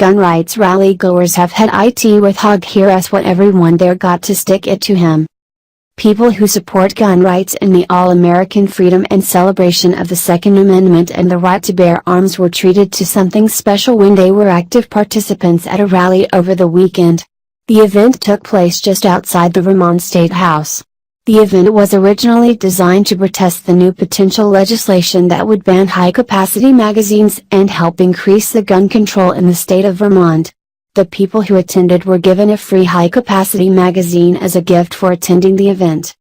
gun rights rally-goers have had it with Hogg. Here's what everyone there got to stick it to him. People who support gun rights and the all-American freedom and celebration of the Second Amendment and the right to bear arms were treated to something special when they were active participants at a rally over the weekend. The event took place just outside the Vermont State House. The event was originally designed to protest the new potential legislation that would ban high-capacity magazines and help increase the gun control in the state of Vermont. The people who attended were given a free high-capacity magazine as a gift for attending the event.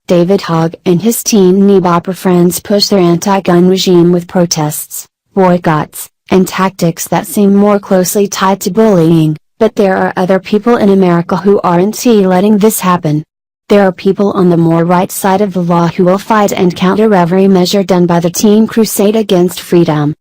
David Hogg and his teeny-bopper friends push their anti-gun regime with protests, boycotts, and tactics that seem more closely tied to bullying, but there are other people in America who aren't letting this happen. There are people on the more right side of the law who will fight and counter every measure done by the teen crusade against freedom.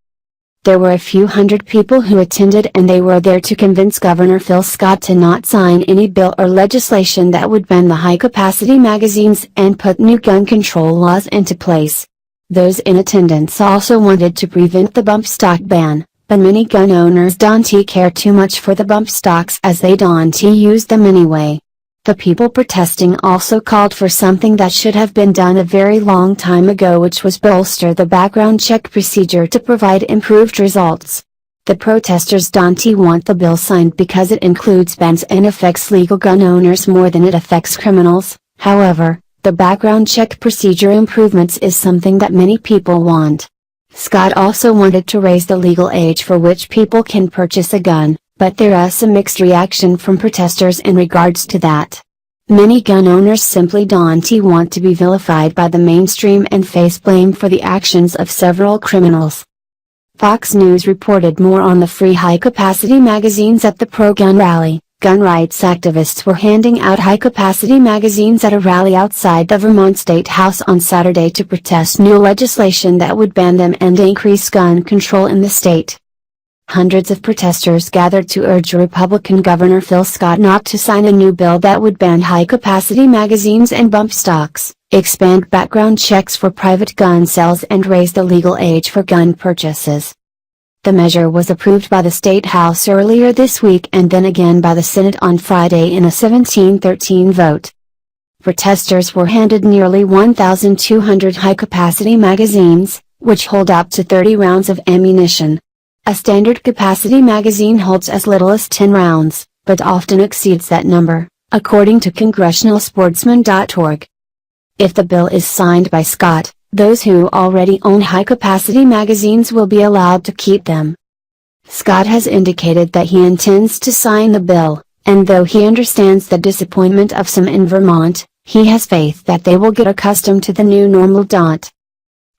There were a few hundred people who attended, and they were there to convince Governor Phil Scott to not sign any bill or legislation that would ban the high-capacity magazines and put new gun control laws into place. Those in attendance also wanted to prevent the bump stock ban, but many gun owners don't care too much for the bump stocks as they don't use them anyway. The people protesting also called for something that should have been done a very long time ago, which was bolster the background check procedure to provide improved results. The protesters don't want the bill signed because it includes bans and affects legal gun owners more than it affects criminals. However, the background check procedure improvements is something that many people want. Scott also wanted to raise the legal age for which people can purchase a gun, but there is a mixed reaction from protesters in regards to that. Many gun owners simply don't want to be vilified by the mainstream and face blame for the actions of several criminals. Fox News reported more on the free high-capacity magazines at the pro-gun rally. Gun rights activists were handing out high-capacity magazines at a rally outside the Vermont State House on Saturday to protest new legislation that would ban them and increase gun control in the state. Hundreds of protesters gathered to urge Republican Governor Phil Scott not to sign a new bill that would ban high-capacity magazines and bump stocks, expand background checks for private gun sales, and raise the legal age for gun purchases. The measure was approved by the State House earlier this week and then again by the Senate on Friday in a 17-13 vote. Protesters were handed nearly 1,200 high-capacity magazines, which hold up to 30 rounds of ammunition. A standard capacity magazine holds as little as 10 rounds, but often exceeds that number, according to congressionalsportsman.org. If the bill is signed by Scott, those who already own high-capacity magazines will be allowed to keep them. Scott has indicated that he intends to sign the bill, and though he understands the disappointment of some in Vermont, he has faith that they will get accustomed to the new normal.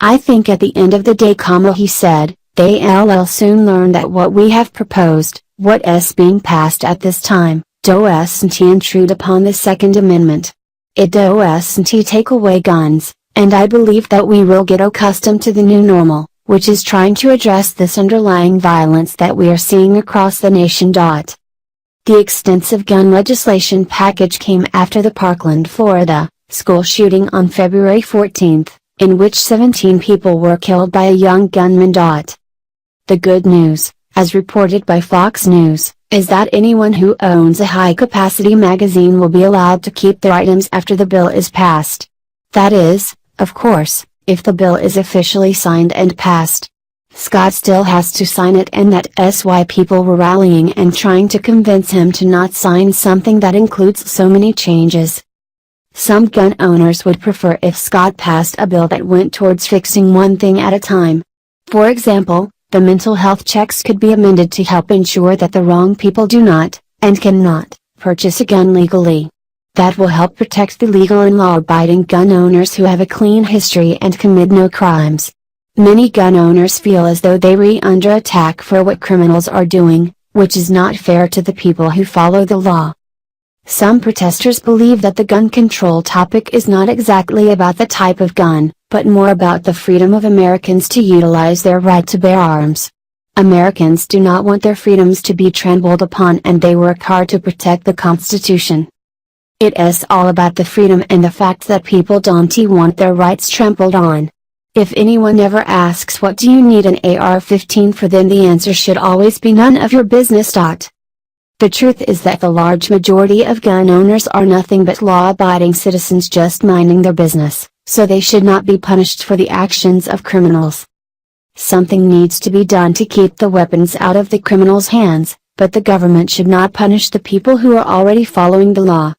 I think at the end of the day, he said, they'll soon learn that what we have proposed, what is being passed at this time, doesn't intrude upon the Second Amendment. It doesn't take away guns, and I believe that we will get accustomed to the new normal, which is trying to address this underlying violence that we are seeing across the nation. The extensive gun legislation package came after the Parkland, Florida, school shooting on February 14, in which 17 people were killed by a young gunman. The good news, as reported by Fox News, is that anyone who owns a high-capacity magazine will be allowed to keep their items after the bill is passed. That is, of course, if the bill is officially signed and passed. Scott still has to sign it, and that's why people were rallying and trying to convince him to not sign something that includes so many changes. Some gun owners would prefer if Scott passed a bill that went towards fixing one thing at a time. For example, the mental health checks could be amended to help ensure that the wrong people do not, and cannot, purchase a gun legally. That will help protect the legal and law-abiding gun owners who have a clean history and commit no crimes. Many gun owners feel as though they are under attack for what criminals are doing, which is not fair to the people who follow the law. Some protesters believe that the gun control topic is not exactly about the type of gun, but more about the freedom of Americans to utilize their right to bear arms. Americans do not want their freedoms to be trampled upon, and they work hard to protect the Constitution. It is all about the freedom and the fact that people don't want their rights trampled on. If anyone ever asks what do you need an AR-15 for, then the answer should always be none of your business. The truth is that the large majority of gun owners are nothing but law-abiding citizens just minding their business, so they should not be punished for the actions of criminals. Something needs to be done to keep the weapons out of the criminals' hands, but the government should not punish the people who are already following the law.